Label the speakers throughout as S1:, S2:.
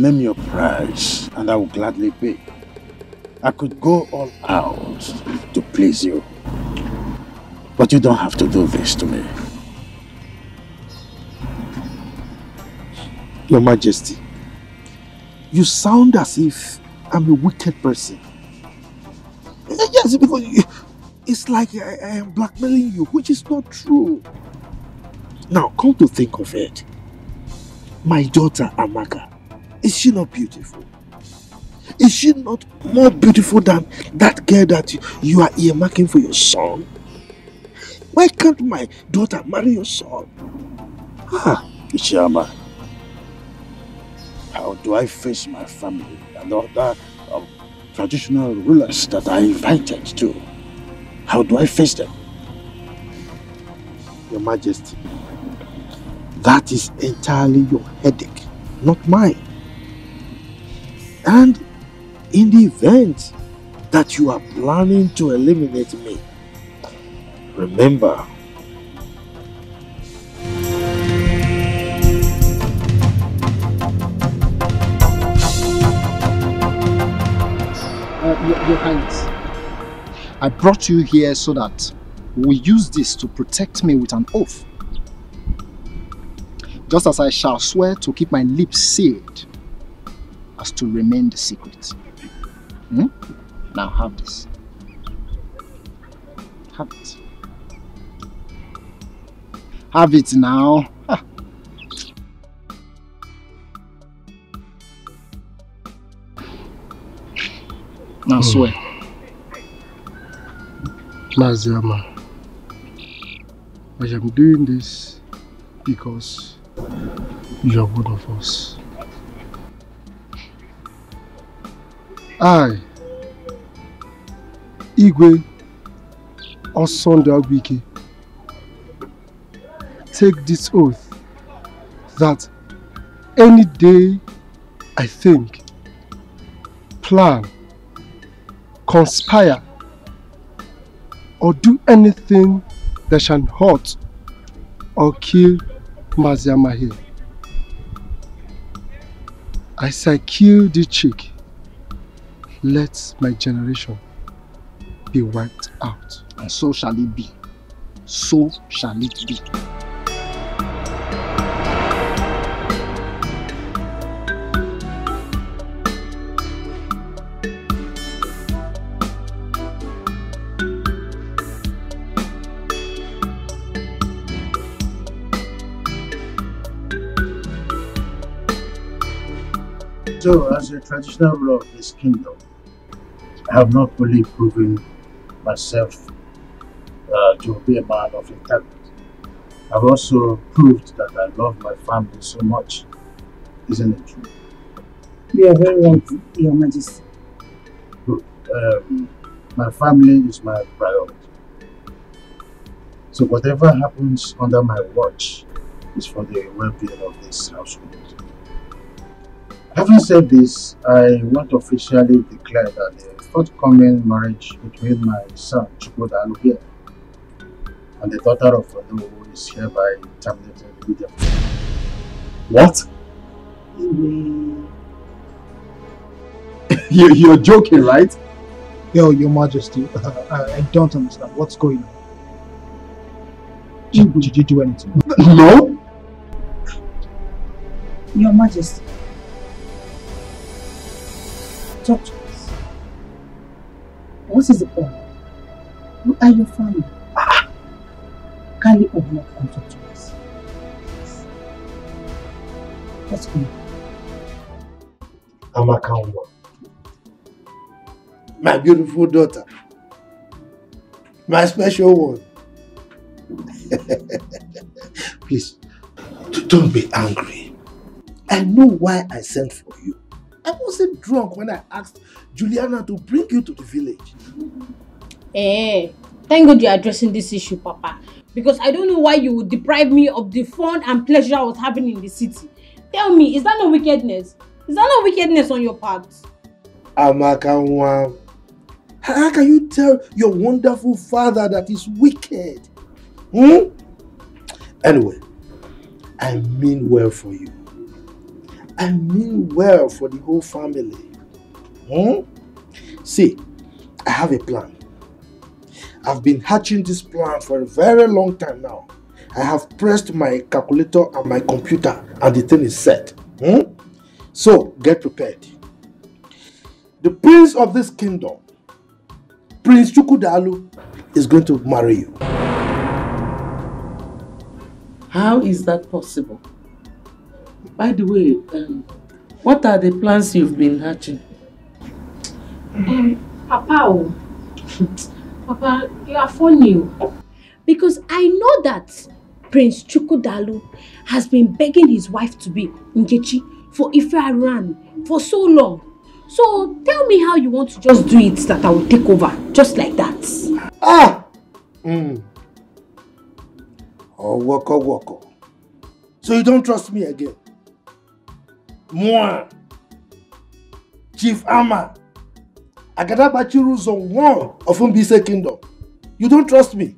S1: Name your price and I will gladly pay. I could go all out to please you. But you don't have to do this to me.
S2: Your Majesty, you sound as if I'm a wicked person. Yes, because it's like I am blackmailing you, which is not true. Now, come to think of it, my daughter Amaka, is she not beautiful? Is she not more beautiful than that girl that you are earmarking for your son? Why can't my daughter marry your son?
S1: Ichiyama, how do I face my family and other traditional rulers that I invited to? How do I face them?
S2: Your Majesty, that is entirely your headache, not mine. And in the event that you are planning to eliminate me, remember,
S3: Your Highness, I brought you here so that we use this to protect me with an oath. Just as I shall swear to keep my lips sealed as to remain the secret. Now have this. Have it. Have it now. Now swear.
S4: Maziama, I am doing this because you are one of us. I, Igwe Osondawike, take this oath that any day I think, plan, conspire, or do anything that shall hurt or kill Maziama here, as I kill the chick, let my generation be wiped out.
S3: And so shall it be. So shall it be.
S1: So, as a traditional ruler of this kingdom, I have not fully proven myself to be a man of integrity. I've also proved that I love my family so much. Isn't it true?
S5: You are very right, Your Majesty.
S1: Good. My family is my priority. So whatever happens under my watch is for the well-being of this household. Having said this, I want to officially declare that the forthcoming marriage between my son Chukwuda Alubia and the daughter of Olu is hereby terminated immediately.
S2: what? You're joking, right?
S3: Your Majesty, I don't understand. What's going on? Did you do anything?
S2: No.
S5: Your Majesty, talk to us. What is the problem? Who are your family? Kindly open up and talk to us. What's going on?
S2: Amaka, my beautiful daughter, my special one. Please, don't be angry. I know why I sent for you. I wasn't drunk when I asked Juliana to bring you to the village.
S6: Thank God you're addressing this issue, Papa. Because I don't know why you would deprive me of the fun and pleasure I was having in the city. Tell me, is that no wickedness? Is that no wickedness on your part?
S2: Amaka, how can you tell your wonderful father that he's wicked? Anyway, I mean well for you. I mean well for the whole family. See, I have a plan. I've been hatching this plan for a very long time now. I have pressed my calculator and my computer and the thing is set. So, get prepared. The prince of this kingdom, Prince Chukwudalu, is going to marry you.
S7: How is that possible? By the way, what are the plans you've been hatching?
S6: Papa, Papa, you are funny. Because I know that Prince Chukwudalu has been begging his wife to be Nkechi for Ife Aran for so long. So tell me how you want to just do it that I will take over, just like that.
S2: Oh, woko. So you don't trust me again? Moi, Chief Ama, Agadabachiru Zone 1 of Mbise Kingdom. You don't trust me?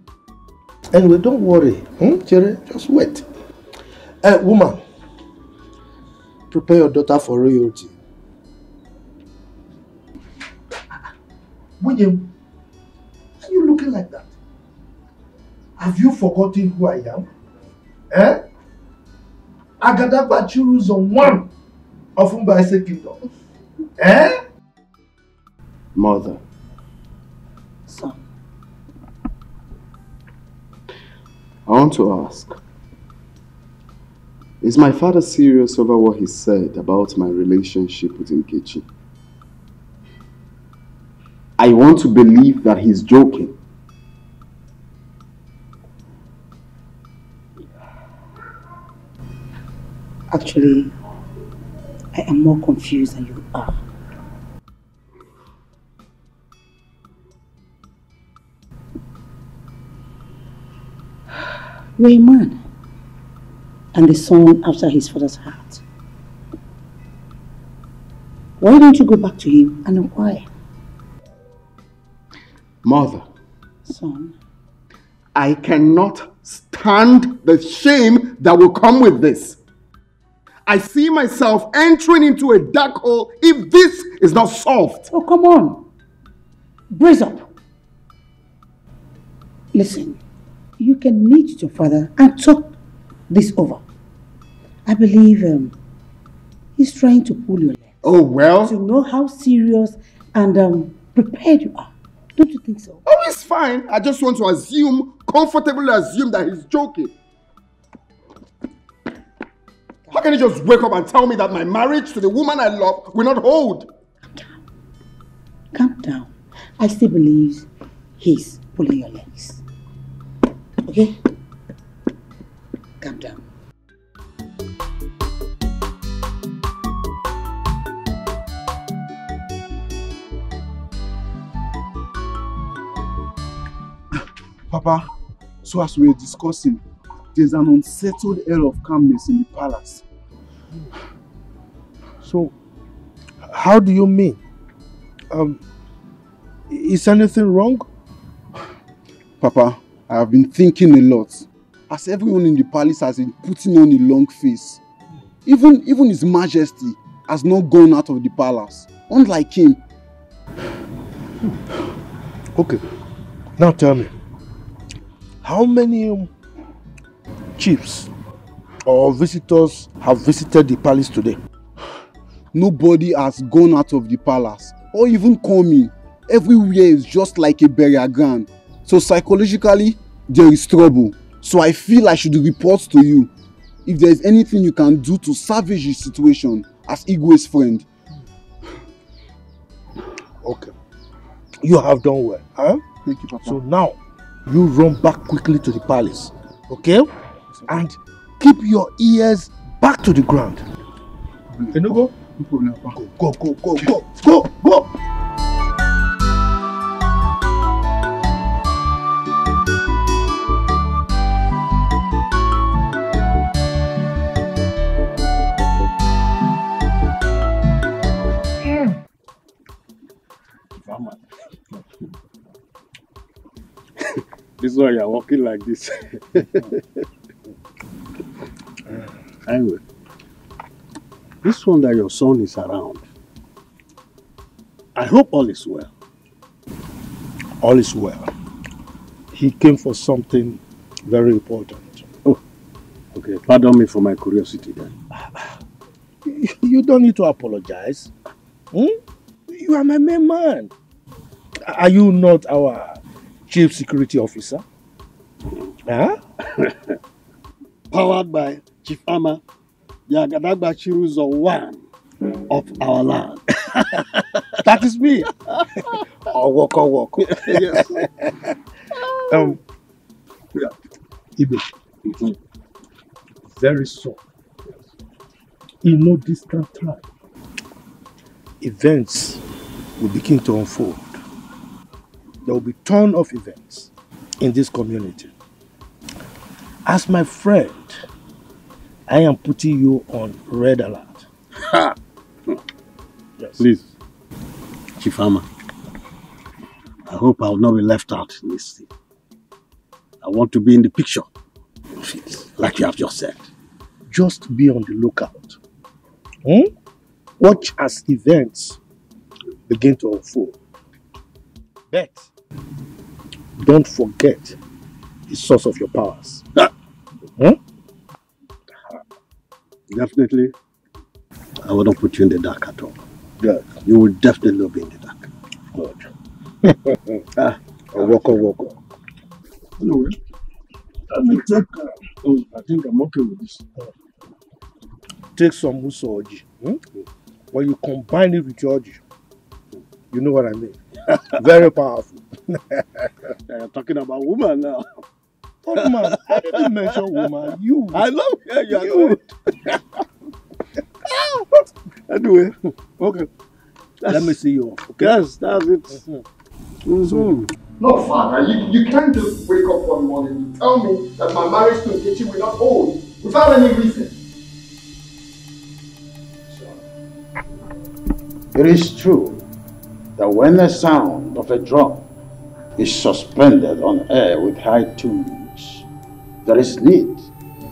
S2: Anyway, don't worry. Chere, just wait. Woman, prepare your daughter for royalty. William, are you looking like that? Have you forgotten who I am? Agadabachiru Zone 1 of Mbise Kingdom.
S8: Mother.
S5: Son.
S8: I want to ask, is my father serious over what he said about my relationship with Nkechi? I want to believe that he's joking.
S5: Actually, I am more confused than you are. You're a man and the son after his father's heart. Why don't you go back to him and inquire?
S8: Mother.
S5: Son.
S8: I cannot stand the shame that will come with this. I see myself entering into a dark hole if this is not solved.
S5: Oh, come on. Brace up. Listen, you can meet your father and talk this over. I believe he's trying to pull your leg.
S8: Oh, well.
S5: To know how serious and prepared you are. Don't you think so?
S8: Oh, it's fine. I just want to comfortably assume that he's joking. How can he just wake up and tell me that my marriage to the woman I love will not hold?
S5: Calm down. Calm down. I still believe he's pulling your legs. Okay? Calm down.
S2: Papa, so as we were discussing, there's an unsettled air of calmness in the palace. So, how do you mean? Is anything wrong? Papa, I have been thinking a lot. As everyone in the palace has been putting on a long face. Even His Majesty has not gone out of the palace, unlike him. Okay, now tell me, how many chiefs or visitors have visited the palace today? Nobody has gone out of the palace or even come in. Everywhere is just like a burial ground. So psychologically, there is trouble. So I feel I should report to you if there is anything you can do to salvage the situation as Igwe's friend. Okay. You have done well. Huh?
S4: Thank you, Papa.
S2: So now, you run back quickly to the palace. Okay? And keep your ears back to the ground. Can you go?
S4: No problem, Papa.
S2: Go.
S9: This is why you are walking like this. Anyway, this one that your son is around, I hope all is well.
S2: All is well. He came for something very important.
S9: Oh, okay. Pardon me for my curiosity then.
S2: You don't need to apologize. You are my main man. Are you not our chief security officer? Huh?
S9: Powered by Chief Ama, Yagadagba Chiruzo one of our land.
S2: That is me. Woko.
S9: Yes.
S2: Ibe. Very soon, in no distant time, events will begin to unfold. There will be a ton of events in this community. As my friend, I am putting you on red alert. Yes.
S9: Please, Chief Ama, I hope I will not be left out in this thing. I want to be in the picture of it, like you have just said.
S2: Just be on the lookout. Watch as events begin to unfold. But don't forget the source of your powers.
S9: Definitely, I will not put you in the dark at all.
S2: Good.
S9: You will definitely not be in the dark.
S2: Good. Woko.
S1: Anyway, let me take. I think I'm okay with this.
S2: Take some usoji. When you combine it with your oji, you know what I mean. Very powerful.
S9: You're talking about woman now.
S2: Oh man, I didn't mention woman. You.
S9: I know. Yeah, you are good. Anyway, okay.
S2: Let me see you.
S9: Okay? Yes, that's it.
S8: No, Father, you can't just wake up one morning and tell me that my marriage to Nkechi will not hold without any reason.
S1: It is true that when the sound of a drum is suspended on air with high tunes, there is need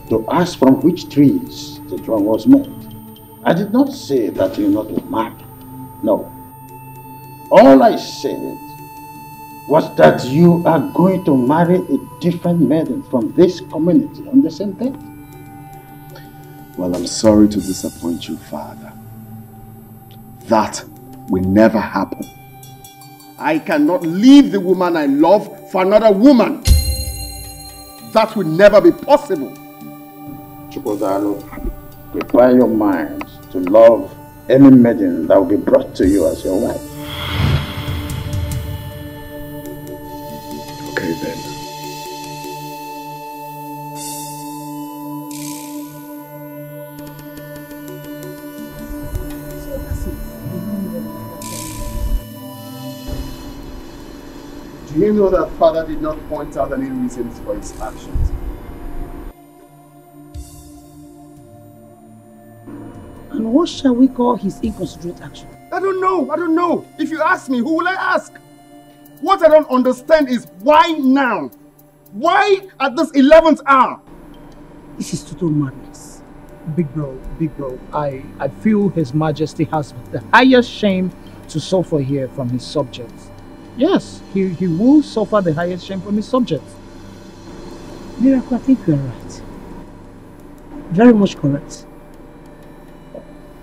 S1: to ask from which trees the drum was made. I did not say that you not be married. No. All I said was that you are going to marry a different maiden from this community on the same day.
S8: Well, I'm sorry to disappoint you, Father. That will never happen. I cannot leave the woman I love for another woman. That will never be possible.
S1: Chukwudalo, prepare your mind to love any maiden that will be brought to you as your wife.
S8: Okay then. Do you know that Father did not point out any reasons for his actions?
S5: And what shall we call his inconsiderate action?
S8: I don't know. If you ask me, who will I ask? What I don't understand is why now? Why at this 11th hour?
S5: This is total madness.
S3: Big bro, I feel His Majesty has the highest shame to suffer here from his subjects. Yes, he will suffer the highest shame from his subjects.
S5: Miracle, I think you are right. Very much correct.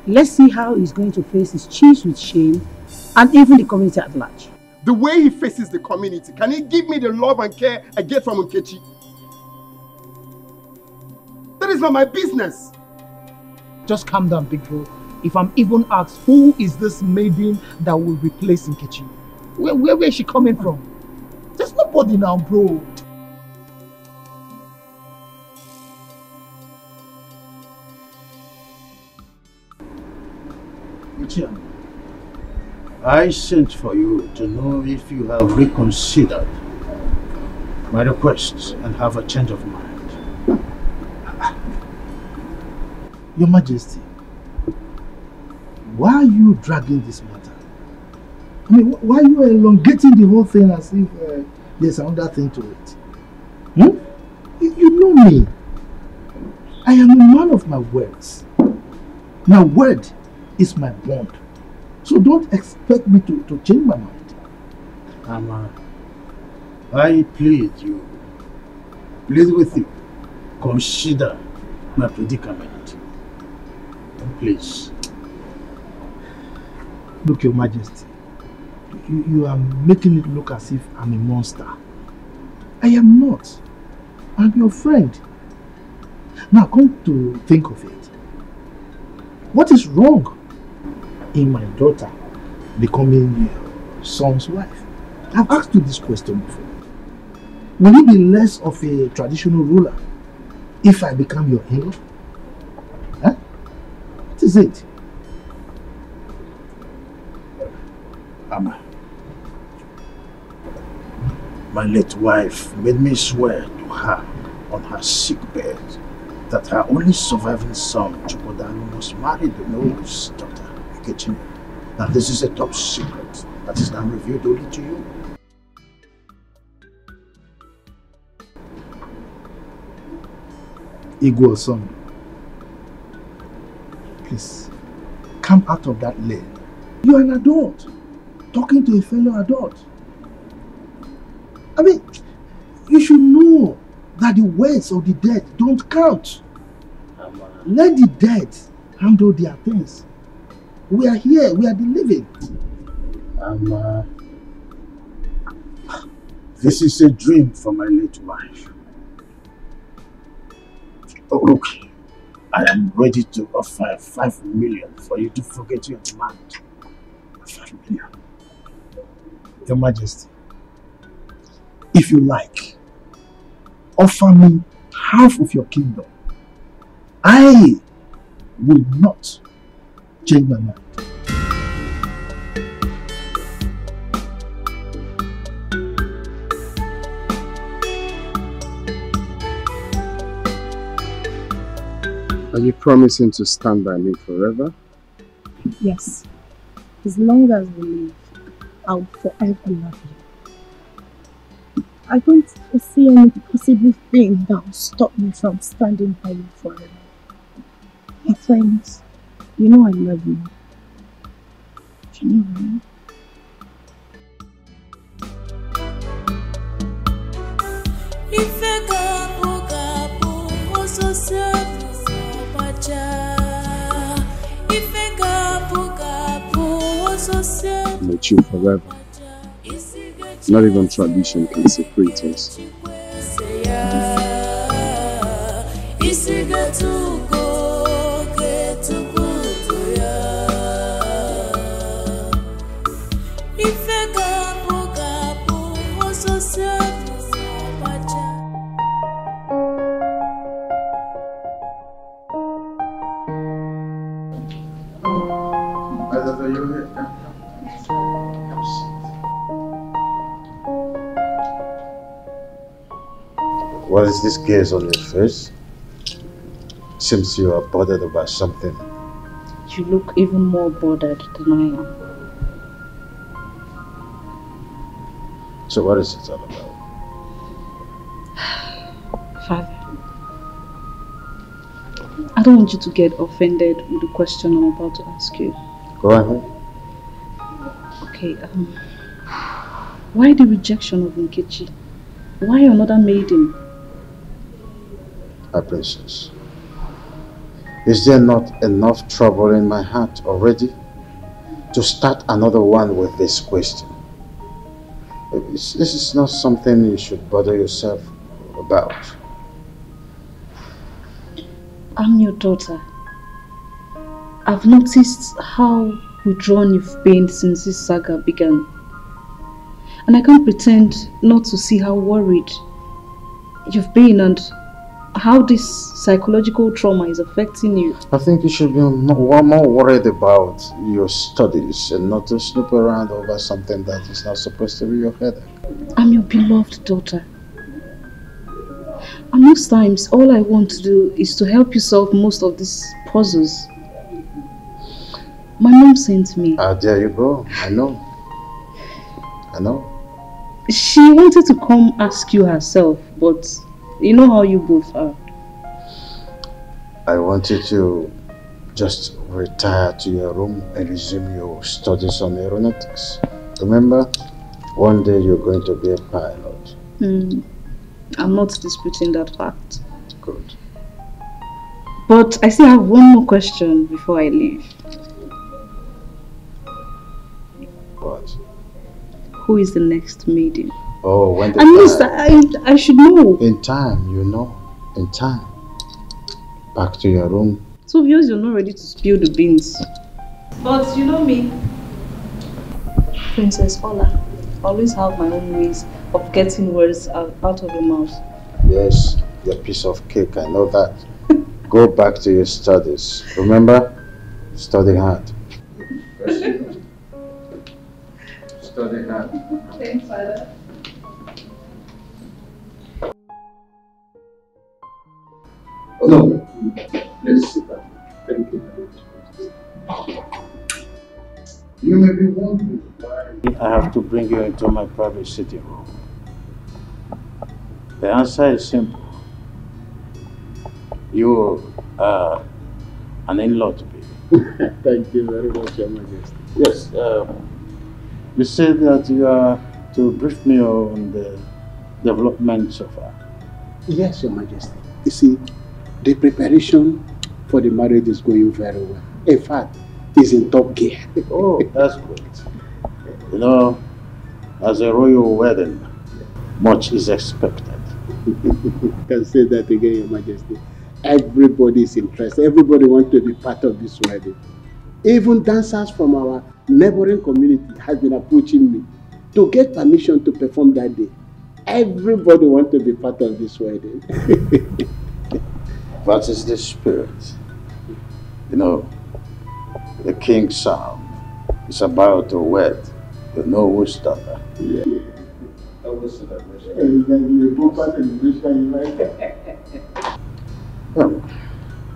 S5: Let's see how he's going to face his chiefs with shame and even the community at large.
S8: The way he faces the community, can he give me the love and care I get from Nkechi? That is not my business.
S3: Just calm down, big bro. If I'm even asked, who is this maiden that will replace Nkechi? Where is she coming from? There's nobody now, bro.
S1: I sent for you to know if you have reconsidered my request and have a change of mind. Your Majesty, why are you dragging this matter? I mean, why are you elongating the whole thing as if there's another thing to it? You know me. I am a man of my words.
S2: My word is my bond. So don't expect me to change my mind.
S1: Ama, I plead with you. Consider my predicament. Please.
S2: Look, Your Majesty, you are making it look as if I'm a monster. I am not. I'm your friend. Now come to think of it. What is wrong in my daughter becoming your son's wife? I've asked you this question before. Will he be less of a traditional ruler if I become your in-law? Huh? What is it?
S1: Ama, my late wife made me swear to her on her sick bed that her only surviving son, Chukwudalu, must marry the noble's daughter, Nkechi. Now this is a top secret that is now revealed only to you.
S2: Igwe son, please, come out of that lane. You are an adult, talking to a fellow adult. I mean, you should know that the words of the dead don't count. Let the dead handle their things. We are here, we are the living.
S1: This is a dream for my late wife. Oh, look, I am ready to offer 5 million for you to forget your demand. 5 million.
S2: Your Majesty, if you like, offer me half of your kingdom. I will not change my mind.
S4: Are you promising to stand by me forever?
S10: Yes. As long as we live, I will forever love you. I don't see any possible thing that will stop me from standing by you forever. My friends, you know I love you. You know, right?
S4: I'm with you forever. Not even tradition can separate us.
S1: What is this gaze on your face? Seems you are bothered about something.
S11: You look even more bothered than I am.
S1: So what is it all about?
S11: Father, I don't want you to get offended with the question I'm about to ask you.
S1: Go ahead.
S11: Okay, why the rejection of Nkechi? Why another maiden?
S1: My princess, is there not enough trouble in my heart already to start another one with this question? This is not something you should bother yourself about.
S11: I'm your daughter. I've noticed how withdrawn you've been since this saga began. And I can't pretend not to see how worried you've been and how this psychological trauma is affecting you.
S1: I think you should be more worried about your studies and not to snoop around over something that is not supposed to be your headache.
S11: I'm your beloved daughter. And most times, all I want to do is to help you solve most of these puzzles. My mom sent me.
S1: There you go. I know.
S11: She wanted to come ask you herself, but you know how you both are.
S1: I want you to just retire to your room and resume your studies on aeronautics. Remember, one day you're going to be a pilot.
S11: I'm not disputing that fact.
S1: Good.
S11: But I still have one more question before I leave.
S1: What?
S11: Who is the next maiden?
S1: Oh, when the
S11: At least I should know.
S1: In time, you know. In time. Back to your room.
S11: It's obvious you're not ready to spill the beans. But you know me, Princess Ola, always have my own ways of getting words out of your mouth.
S1: Yes, your piece of cake, I know that. Go back to your studies. Remember, study hard. Study hard.
S11: Thanks, Father.
S1: No, please sit down. Thank you very much. You may be wondering why I have to bring you into my private sitting room. The answer is simple. You are an in-law to me.
S9: Thank you very much, Your Majesty.
S1: Yes, you said that you are to brief me on the development so far.
S9: Yes, Your Majesty. You see, the preparation for the marriage is going very well. In fact, it's in top gear.
S1: Oh, that's great. You know, as a royal wedding, much is expected.
S9: You can say that again, Your Majesty. Everybody is interested. Everybody wants to be part of this wedding. Even dancers from our neighboring community have been approaching me to get permission to perform that day. Everybody wants to be part of this wedding.
S1: That is the spirit. You know, the king's son is about to wed the Noah's daughter.
S9: Yeah.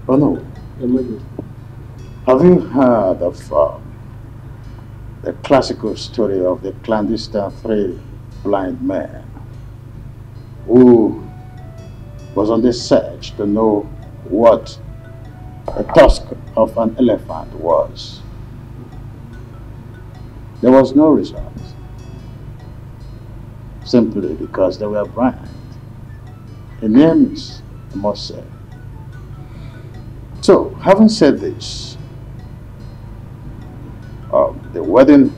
S1: Oh no. Have you heard of the classical story of the clandestine three blind men who was on the search to know what the tusk of an elephant was? There was no result, simply because they were blind. A near miss, I must say. So, having said this, the wedding,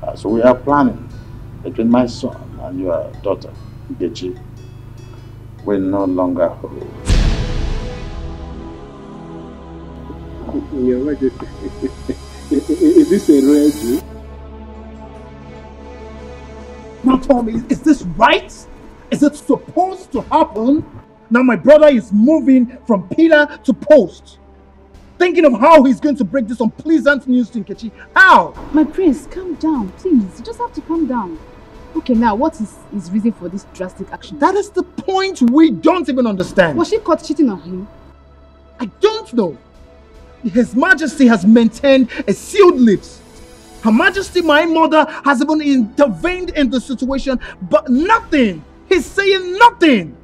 S1: as we are planning between my son and your daughter, Nkechi, will no longer hold.
S9: Your Majesty, is this a real deal?
S2: Now tell me, is this right? Is it supposed to happen? Now my brother is moving from pillar to post. Thinking of how he's going to break this unpleasant news to Nkechi. How?
S12: My prince, calm down, please. You just have to calm down. Okay, now what is his reason for this drastic action?
S2: That is the point we don't even understand.
S12: Was she caught cheating on him?
S2: I don't know. His Majesty has maintained a sealed lips. Her Majesty, my mother, has even intervened in the situation, but nothing. He's saying nothing.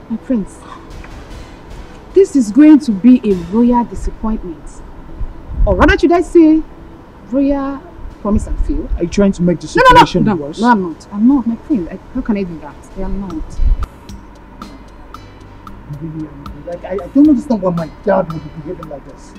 S12: My prince, this is going to be a royal disappointment. Or rather, should I say, royal promise and fail?
S2: Are you trying to make the situation worse?
S12: No, I'm not. I'm not, my prince. How can I do that? I am not.
S2: Really, like, I don't understand why my dad would be behaving like this.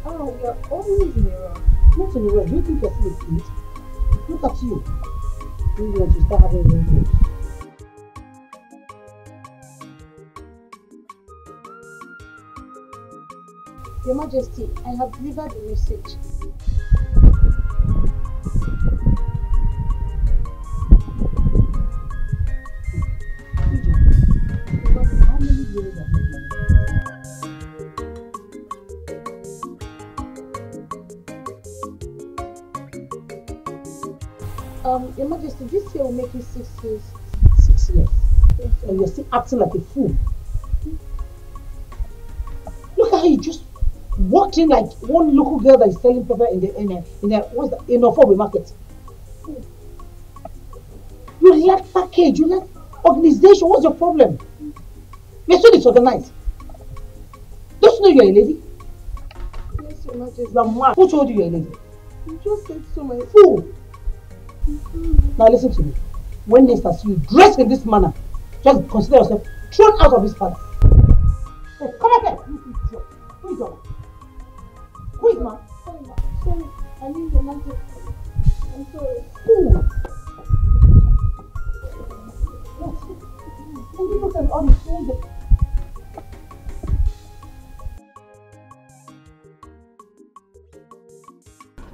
S5: Oh, you're always in a rush. Not in a rush. Do you think you're still a kid? Look at you. You want to start having wrinkles.
S10: Your Majesty, I have delivered the message.
S5: How many years have you been?
S10: Your Majesty, this year will make you 6 years.
S5: 6 years?
S10: Yes,
S5: And you're still acting like a fool. Look at how you just walked in like one local girl that is selling pepper in a Fobe market. You lack package, you lack organization. What's your problem? You're so disorganized. Don't you know you're a lady?
S10: Yes, Your Majesty.
S5: You're mad. Who told you you're a lady?
S10: You just said so, my
S5: Fool. Now listen to me. When next I see you dressed in this manner, just consider yourself thrown out of this palace. Hey, come back here. Who is your man? Who is man?
S10: Sorry, I mean Your Majesty. I'm sorry.
S5: Who? And you look at all these things.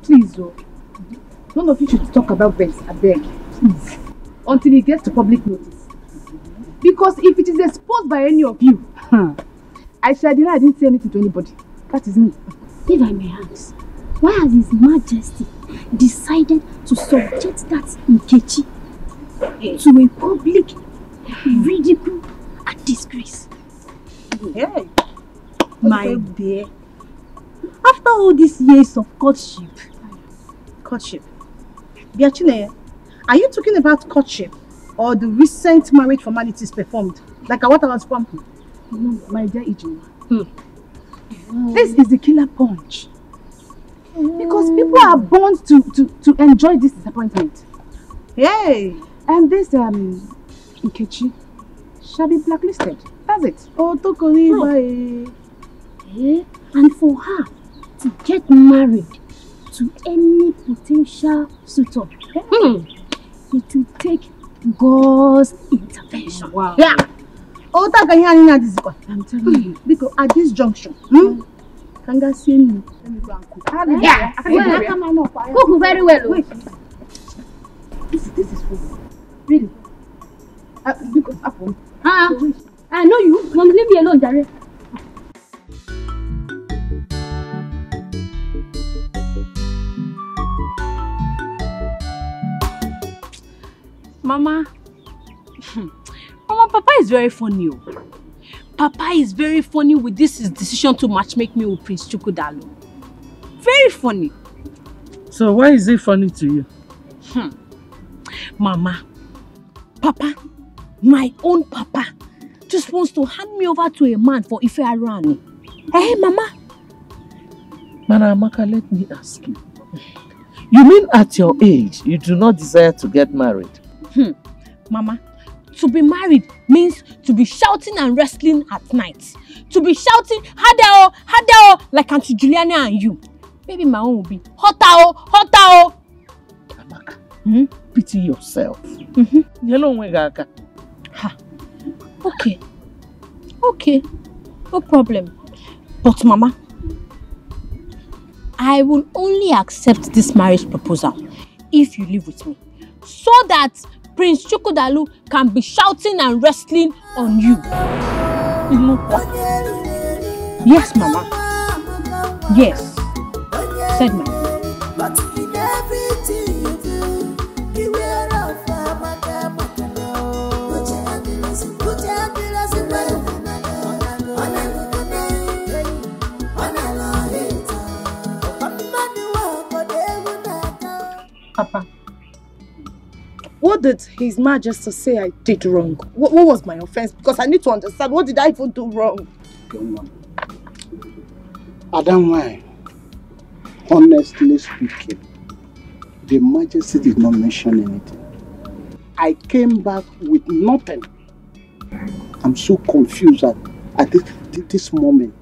S12: Please, oh. None of you should talk about Benz, I beg. Please. Until it gets to public notice. Because if it is exposed by any of you, I shall deny I didn't say anything to anybody. That is me.
S6: If I may ask, why has His Majesty decided to subject that Nkechi to a public ridicule and disgrace?
S10: Hey, my dear. After all these years of courtship, Biachine, are you talking about courtship or the recent marriage formalities performed? Like what I was prompting?
S12: No, my dear Ijoma. This is the killer punch. Because people are born to enjoy this disappointment.
S10: Hey!
S12: And this Nkechi shall be blacklisted. That's it.
S10: Oh, Tokoli.
S6: And for her to get married to any potential suitor, it will take God's intervention.
S10: Wow. Yeah. Oh, I'm telling you. Because at this junction, Kanga see me. Let me go and cook.
S6: Yeah. Cook very well.
S12: Wait. This is for you. Really? Because Apple.
S6: I know you. Mom, leave me alone, Jare.
S13: Mama, Papa is very funny. Papa is very funny with his decision to matchmake me with Prince Chukwu Dalu. Very funny.
S7: So why is it funny to you?
S13: Mama, Papa, my own Papa, just wants to hand me over to a man for Ife Arani. Hey, Mama.
S7: Amaka, let me ask you. You mean at your age, you do not desire to get married?
S13: Mama, to be married means to be shouting and wrestling at night. To be shouting, Hadao, Hadao, like Auntie Juliana and you. Maybe my own will be, Hotao, Hotao.
S7: Amaka, pity yourself.
S13: Okay, no problem. But Mama, I will only accept this marriage proposal if you live with me, so that Prince Chukwu Dalu can be shouting and wrestling on you. Yes, Mama. Yes, said Mama.
S10: Papa, what did His Majesty say I did wrong? What was my offense? Because I need to understand, what did I even do wrong?
S9: Adam, honestly speaking, the Majesty did not mention anything. I came back with nothing. I'm so confused at this moment.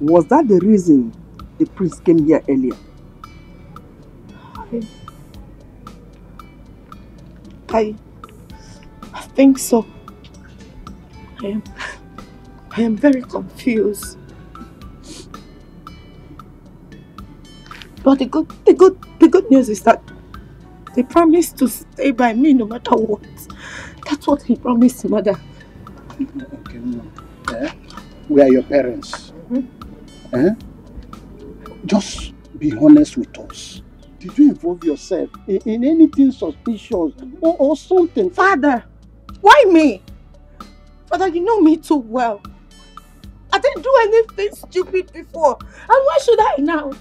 S2: Was that the reason the priest came here earlier?
S10: I think so. I am very confused. But the good news is that they promised to stay by me no matter what. That's what he promised, Mother.
S9: Okay, we are your parents. Just be honest with us. Did you involve yourself in anything suspicious or something?
S10: Father, why me?
S5: Father, you know me too well. I didn't do anything stupid before. And why should I now?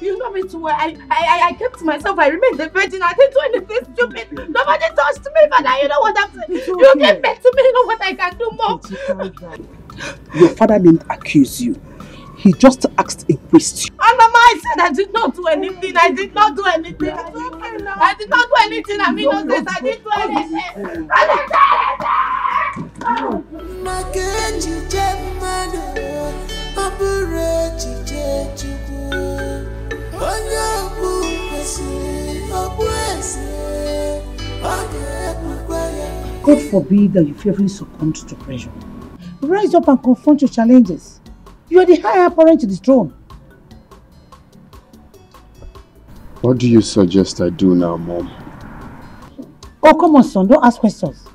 S5: You know me too well. I kept to myself. I remained a virgin. I didn't do anything stupid. Nobody touched me, Father. You know what I'm saying?
S3: Okay.
S5: You gave birth to me. You know what I can do more.
S3: Your father didn't accuse you. He just asked a question.
S5: And Mama, I said I did not do anything. I did not do anything. I did not do anything. I mean, no sense. I didn't do anything. I didn't do
S3: God forbid that you fearfully succumbed to pressure. Rise up and confront your challenges. You are the higher apparent to the throne.
S8: What do you suggest I do now, Mom?
S3: Oh, come on, son. Don't ask questions.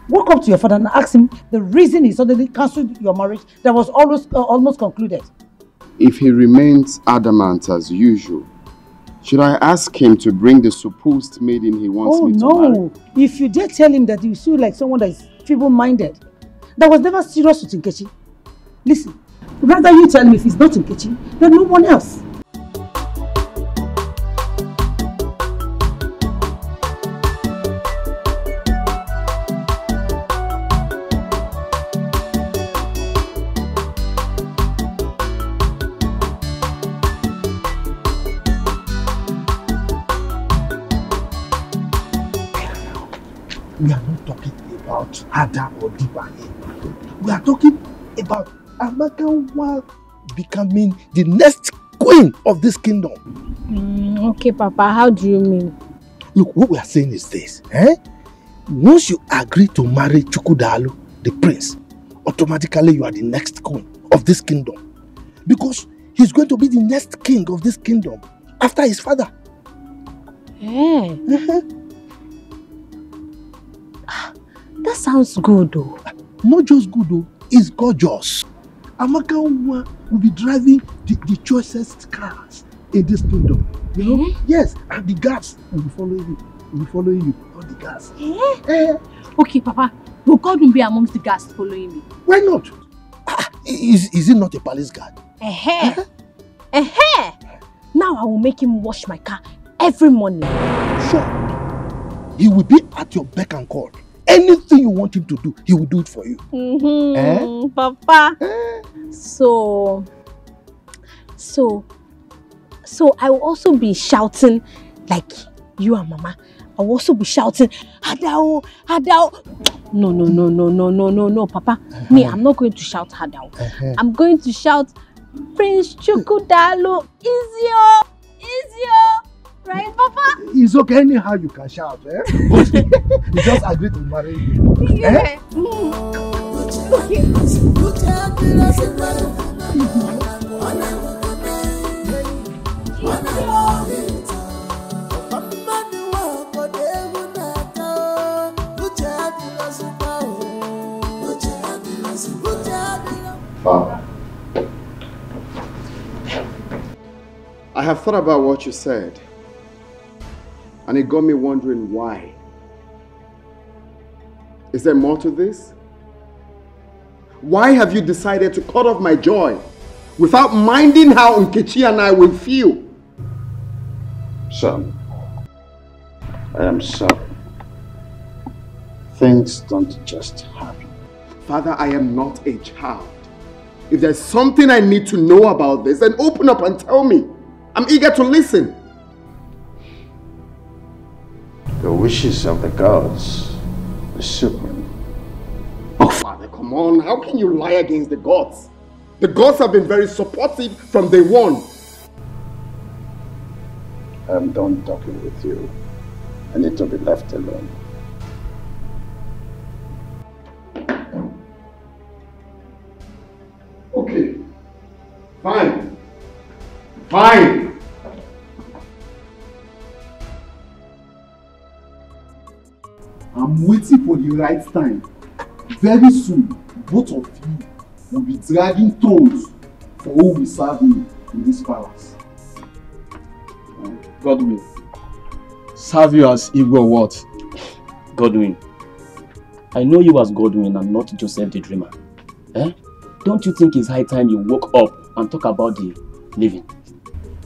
S3: Walk up to your father and ask him the reason he suddenly cancelled your marriage that was almost concluded.
S8: If he remains adamant as usual, should I ask him to bring the supposed maiden he wants me to marry?
S3: Oh, no. If you dare tell him that you feel like someone that is feeble-minded, that was never serious with Nkechi. Listen, rather you tell him if he's not Nkechi, then no one else.
S2: We are not talking about Ada or Dibanye. We are talking about Amaka becoming the next queen of this kingdom.
S13: Okay, Papa, how do you mean?
S2: Look, what we are saying is this. Once you agree to marry Chukwudalu, the prince, automatically you are the next queen of this kingdom. Because he's going to be the next king of this kingdom after his father.
S13: That sounds good though.
S2: Not just good though, it's gorgeous. Amaka will be driving the choicest cars in this kingdom. You know? Yes, and the guards will be following you. Will be following you. All the guards.
S13: Okay, Papa. Will God be amongst the guards following me?
S2: Why not? Is it not a palace guard?
S13: Now I will make him wash my car every morning.
S2: Sure. He will be at your beck and call. Anything you want him to do, he will do it for you.
S13: Papa. So I will also be shouting like you and Mama. I will also be shouting, Hadao, Hadao. No, Papa. Me, I'm not going to shout Hadao. I'm going to shout, Prince Chukwudalu, Izio. Right, Papa?
S2: It's okay, anyhow you can shout, But he just agreed to marry you.
S13: Yeah.
S8: Father, I have thought about what you said. And it got me wondering why. Is there more to this? Why have you decided to cut off my joy without minding how Nkechi and I will feel?
S1: Son, I am sorry. Things don't just happen.
S8: Father, I am not a child. If there's something I need to know about this, then open up and tell me. I'm eager to listen.
S1: The wishes of the gods is supreme.
S8: Oh, Father, come on. How can you lie against the gods? The gods have been very supportive from day one.
S1: I'm done talking with you. I need to be left alone.
S8: Okay. Fine. Fine.
S2: I'm waiting for the right time. Very soon, both of you will be dragging toes for who will serve me in this palace.
S14: Godwin, serve you as Igbo what?
S15: Godwin,
S14: I know you as Godwin and not Joseph the dreamer. Eh? Don't you think it's high time you woke up and talk about the living?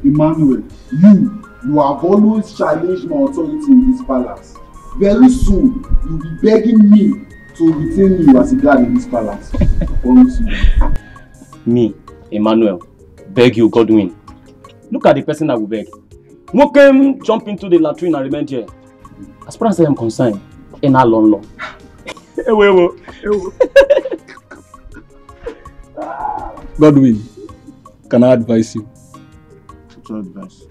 S2: Emmanuel, you have always challenged my authority in this palace. Very soon, you'll be begging me to retain you as a guard in this palace. I promise you.
S14: Me, Emmanuel, beg you, Godwin. Look at the person I will beg. Who came jump into the latrine and remain here? As far as I am concerned, in a long.
S4: Godwin, can I advise you?
S2: What's your advice?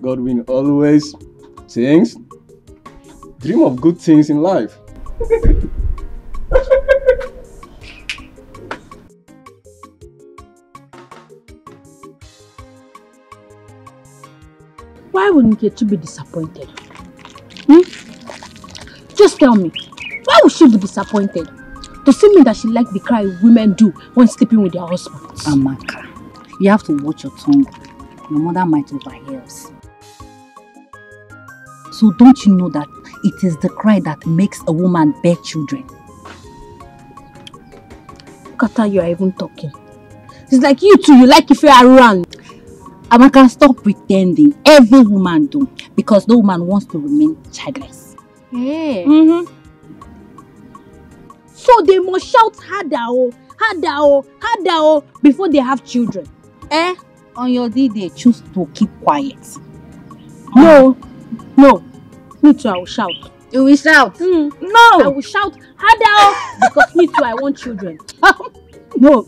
S4: Godwin always thinks, dream of good things in life.
S13: Why would Nkechi be disappointed? Just tell me, why would she be disappointed? To see me that she like the cry women do when sleeping with their husbands.
S11: Amaka, you have to watch your tongue. Your mother might overhear us. So don't you know that it is the cry that makes a woman bear children?
S13: Look at how you are even talking. It's like you too, you like if you are around.
S11: Amaka, stop pretending. Every woman do. Because no woman wants to remain childless.
S13: Yeah. So they must shout harder, harder, before they have children.
S11: On your day, they choose to keep quiet.
S13: No. Me too, I will shout.
S11: You will shout?
S13: No. I will shout harder because me too, I want children.
S11: No,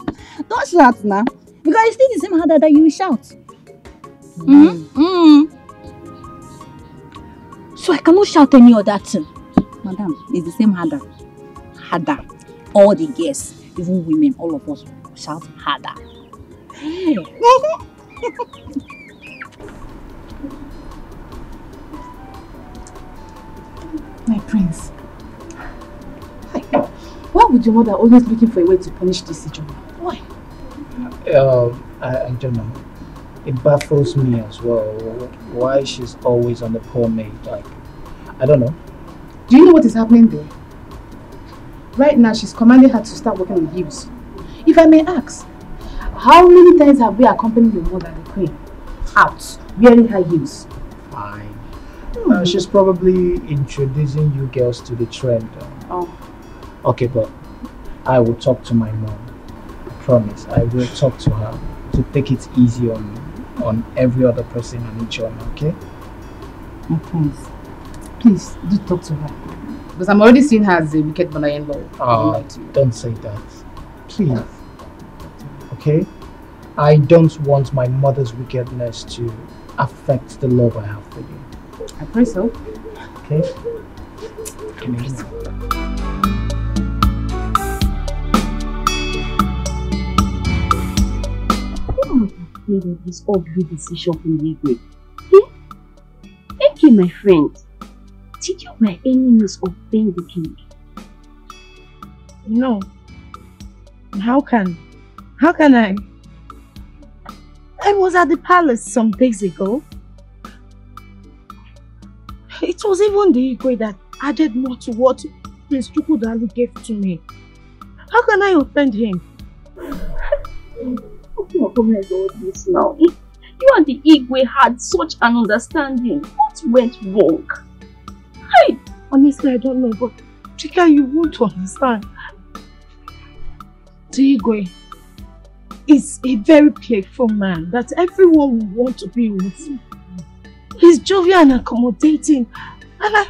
S11: don't shout now. Because it's still the same harder that you will shout.
S13: So I cannot shout any other thing.
S11: Madam, it's the same harder. Harder. All the girls, even women, all of us shout harder.
S13: Hey.
S12: My prince. Why would your mother always looking for a way to punish this Ijeoma? Why?
S3: I don't know. It baffles me as well. Why she's always on the poor maid. Like, I don't know.
S12: Do you know what is happening there? Right now, she's commanding her to start working with heels. If I may ask, how many times have we accompanied your mother, the queen, out wearing her heels?
S3: Fine. She's probably introducing you girls to the trend. Okay, but I will talk to my mom. I promise. I will talk to her to take it easy on every other person and each other, okay?
S12: My prince, please do talk to her. Because I'm already seeing her as a wicked mother-in-law.
S3: Don't say that. Please. Okay? I don't want my mother's wickedness to affect the love I have for you.
S12: I pray so.
S3: Okay?
S15: Who am I afraid of this ugly decision from Igwe? Thank you, my friend. Did you by any means offend the king?
S10: No. How can I? I was at the palace some days ago. It was even the Igwe that added more to what Prince Chukwudalu gave to me. How can I offend him?
S15: Oh my God, this now. You and the Igwe had such an understanding. What went wrong?
S10: Hey, honestly, I don't know, but Chika, you won't understand. The Igwe is a very playful man that everyone will want to be with. He's jovial and accommodating, and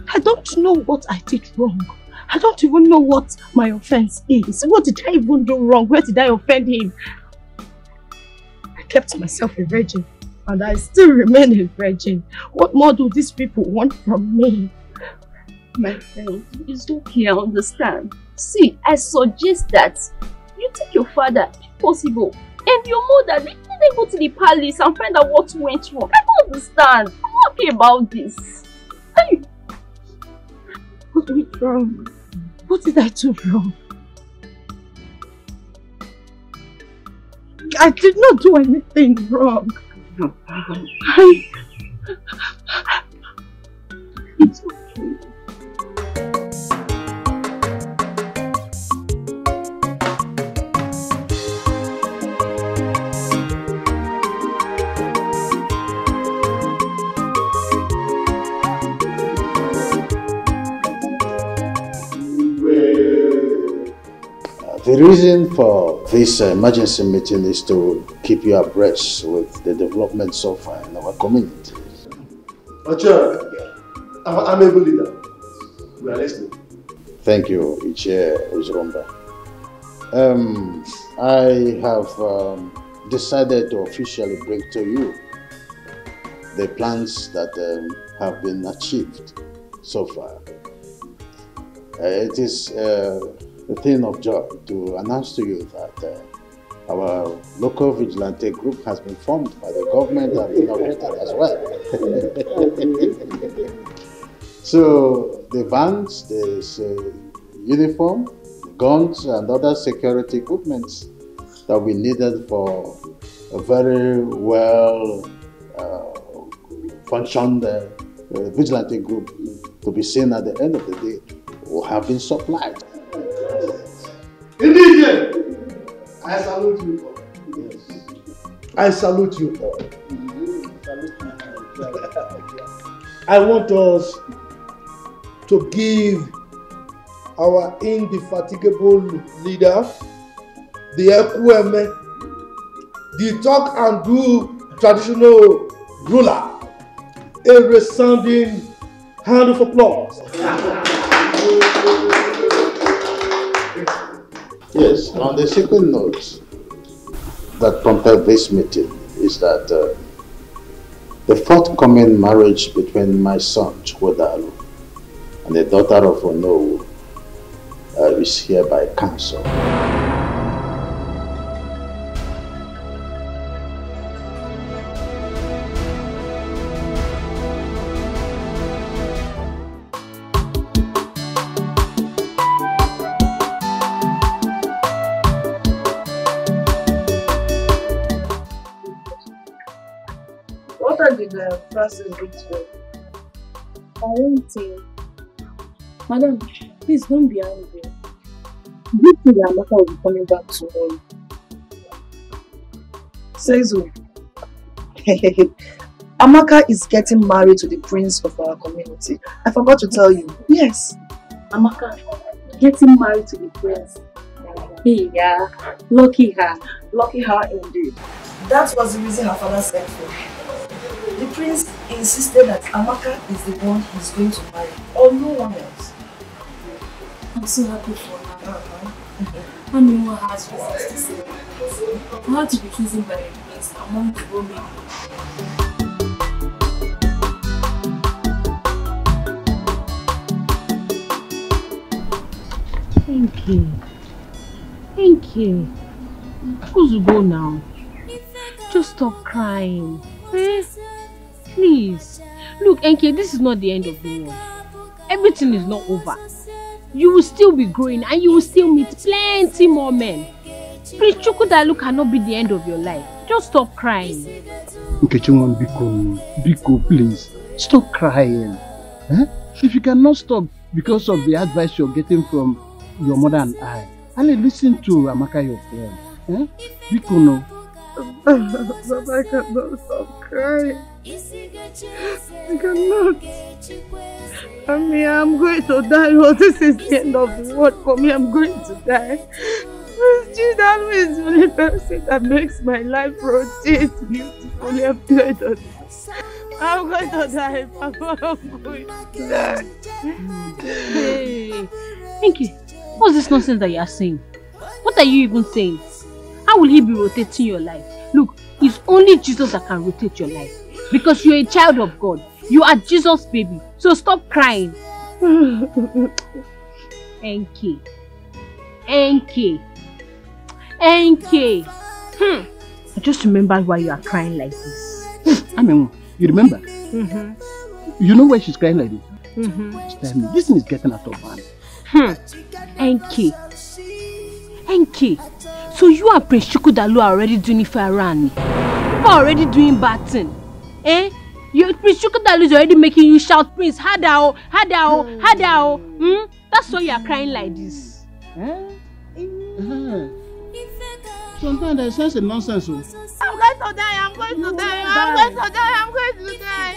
S10: I don't know what I did wrong. I don't even know what my offense is. What did I even do wrong? Where did I offend him? I kept myself a virgin, and I still remain a virgin. What more do these people want from me?
S15: My friend, it's okay, I understand. See, I suggest that you take your father, if possible, and your mother, they go to the palace and find out what went wrong. I don't understand. I'm not happy about this. Hey.
S10: What went wrong? What did I do wrong? I did not do anything wrong.
S15: No. It's okay.
S1: The reason for this emergency meeting is to keep you abreast with the development so far in our community.
S2: Ocha, I'm able leader. We are listening.
S1: Thank you, Ichie Uzurumba. I have decided to officially bring to you the plans that have been achieved so far. It is a thing of joy to announce to you that our local vigilante group has been formed by the government and inaugurated as well. So the vans, the uniform, the guns and other security equipment that we needed for a very well functioned vigilante group to be seen at the end of the day will have been supplied.
S2: Indeed, I salute you all. Yes. I salute you all. I want us to give our indefatigable leader, the Ekweme, the talk and do traditional ruler, a resounding hand of applause.
S1: Yes, on the second note that prompted this meeting is that the forthcoming marriage between my son Chukwudalu and the daughter of Onowu is hereby cancelled.
S11: Francis reach you? I won't say. Madam, please don't be angry. You think Amaka will be coming back tomorrow?
S16: Says who? Amaka is getting married to the prince of our community. I forgot to tell you. Yes.
S11: Amaka getting married to the prince. Hey, yeah. Lucky her.
S16: Lucky her indeed. That was the reason her father sent for. The prince insisted that Amaka is the one he's going to marry, or no one else.
S11: I'm so happy for her. I mean, what has reasons to say? I had to be chosen by the prince among the women.
S13: Thank you. Thank you. Who's go now? Just stop crying. Eh? Please. Look, Enke, this is not the end of the world. Everything is not over. You will still be growing and you will still meet plenty more men. Prince Chukwudalu cannot be the end of your life. Just stop crying.
S4: Nkechunwan, Biko, please. Stop crying. Eh? If you cannot stop because of the advice you're getting from your mother and I listen to Amaka, your friend. Eh? Biko, no.
S10: But I cannot stop crying. I cannot. I mean, I'm going to die. Oh, this is the end of the world for me. I'm going to die. She's always the only person that makes my life rotate beautifully. I'm going to die. I'm going to die, Papa. I'm going to die.
S13: Hey, Enke, what's this nonsense that you are saying? What are you even saying? How will he be rotating your life? Look, it's only Jesus that can rotate your life. Because you're a child of God. You are Jesus' baby. So stop crying. Enke. Enke. Enke. I just remembered why you are crying like this.
S4: I mean, you remember? You know why she's crying like this? Tell me, this thing is getting out of hand.
S13: Enke. Enke. So you and Prince Chukwudalu are already doing it for Arani. You are already doing bad thing. Eh? Prince Chukwudalu is already making you shout, Prince, Hadao, Hadao, Hadao. That's why you are crying like this.
S4: Sometimes there's sense in nonsense.
S10: I'm going to die, I'm going to die, I'm going to die, I'm going to die.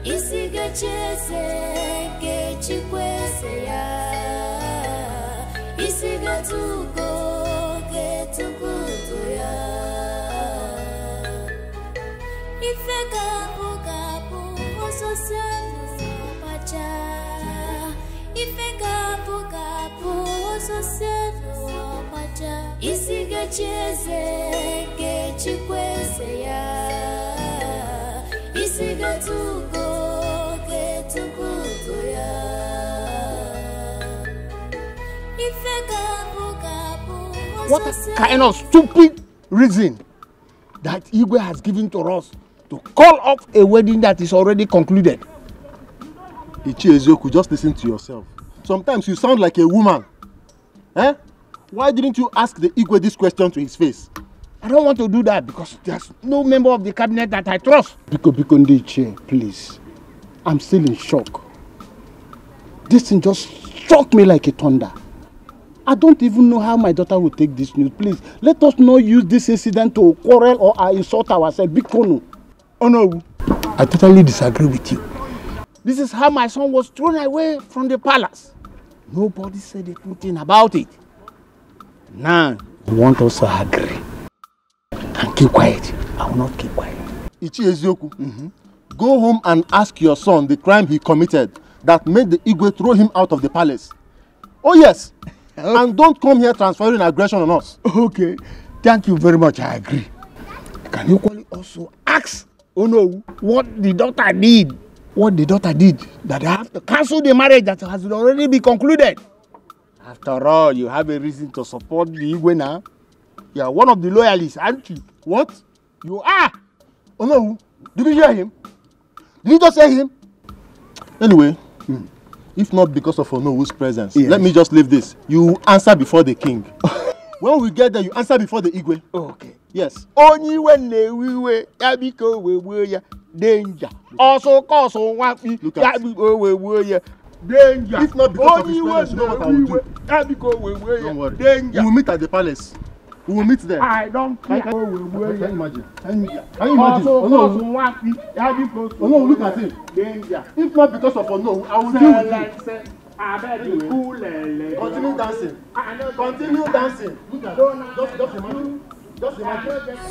S17: Isigachese,
S4: What kind of stupid reason that Igwe has given to us to call off a wedding that is already concluded?
S2: Ichiezoku, just listen to yourself. Sometimes you sound like a woman. Eh? Why didn't you ask the Igwe this question to his face?
S4: I don't want to do that because there's no member of the cabinet that I trust.
S9: Biko Ndiche, please. I'm still in shock. This thing just struck me like a thunder. I don't even know how my daughter will take this news. Please, let us not use this incident to quarrel or insult ourselves. Biko.
S4: Oh no, I totally disagree with you. This is how my son was thrown away from the palace. Nobody said a good thing about it. Now, you want us to agree and keep quiet. I will not keep quiet.
S2: Ichiezoku, go home and ask your son the crime he committed that made the Igwe throw him out of the palace. Oh yes, and don't come here transferring aggression on us.
S4: Okay, thank you very much, I agree. Can you also ask Ono what the daughter did? What the daughter did that they have to cancel the marriage that has already been concluded. After all, you have a reason to support the Igwe now. You are one of the loyalists, aren't you?
S2: What?
S4: You are.
S2: Oh no, did you hear him? Did you just hear him? Anyway, if not because of Onowu's presence, yes, let me just leave this. You answer before the king. When we get there, you answer before the Igwe.
S4: Okay.
S2: Yes.
S4: Only when we danger. Also cause on one
S2: look at
S4: danger.
S2: If not because of his presence, you know what I will do. Don't worry.
S4: Danger.
S2: We will meet at the palace. We will meet there.
S4: I don't care.
S2: Can you imagine? Can you imagine? Oh no, look at him.
S4: Danger.
S2: If not because of Ono, I will deal with you. Continue dancing. Continue dancing. Look at it. Just imagine. Just imagine.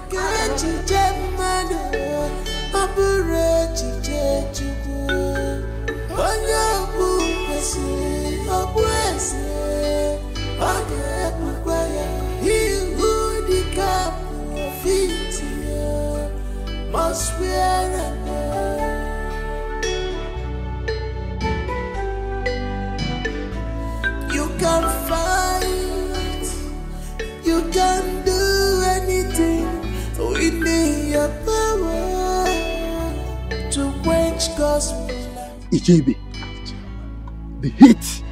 S17: Must wear you can fight, you can do anything within your power to quench gospel.
S9: Ichebe, the heat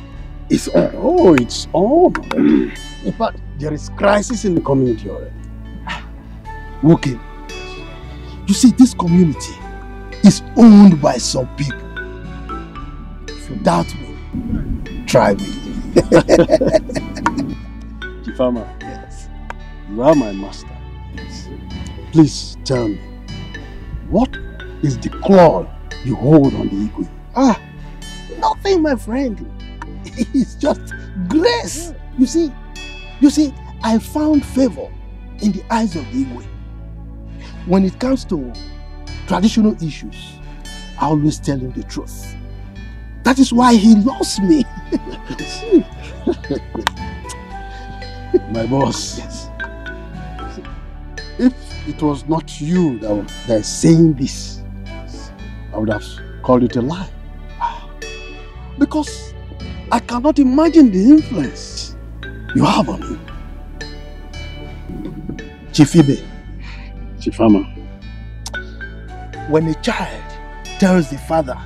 S9: is on. Oh, it's on. In fact, there is crisis in the community already.
S2: Okay.
S9: You see, this community is owned by some people. If you doubt me, try me.
S2: Chifama,
S9: yes,
S2: you are my master.
S9: Yes. Please tell me, what is the claw you hold on the Igwe?
S4: Ah, nothing, my friend. It's just grace. You see, I found favor in the eyes of the Igwe. When it comes to traditional issues, I always tell him the truth. That is why he loves me.
S9: My boss,
S4: yes.
S9: If it was not you that is saying this, I would have called it a lie. Because I cannot imagine the influence you have on him. Chifibe,
S2: Chifama,
S4: when a child tells the father,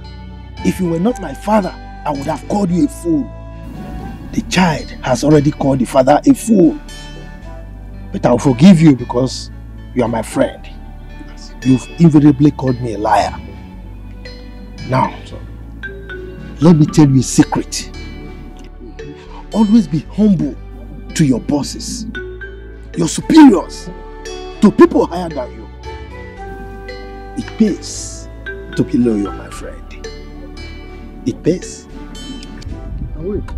S4: if you were not my father, I would have called you a fool. The child has already called the father a fool. But I'll forgive you because you are my friend. You've invariably called me a liar. Now, let me tell you a secret. Always be humble to your bosses, your superiors, to people higher than you. It pays to be loyal, my friend. It pays.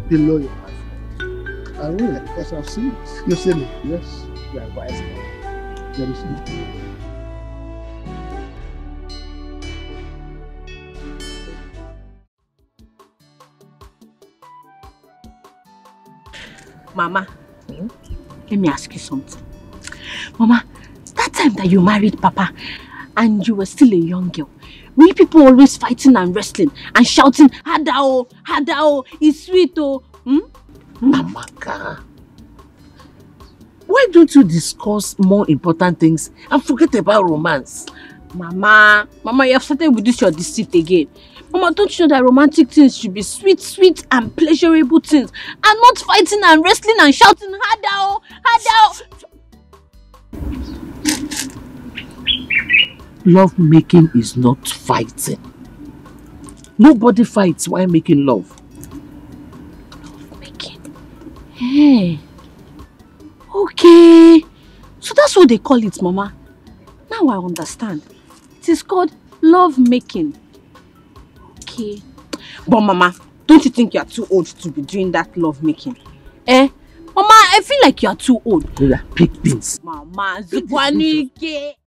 S9: Be loyal, my friend.
S4: I will, because I've seen it.
S2: You've seen it?
S4: Yes.
S2: You are wise.
S4: Very soon.
S6: Mama, let me ask you something. Mama, that time that you married Papa and you were still a young girl, were you people always fighting and wrestling and shouting, Hadao, Hadao, it's sweet oh?
S2: Amaka, why don't you discuss more important things and forget about romance?
S6: Mama, you have started with this your deceit again. Mama, don't you know that romantic things should be sweet, sweet and pleasurable things and not fighting and wrestling and shouting, Hadao, Hadao.
S2: Love making is not fighting. Nobody fights while making love.
S6: Love making? Hey. Okay. So that's what they call it, Mama. Now I understand. It is called love making. Okay. But Mama, don't you think you are too old to be doing that love making? Mama, I feel like you are too old.
S2: They are pig things.
S6: Mama, Zukwanike.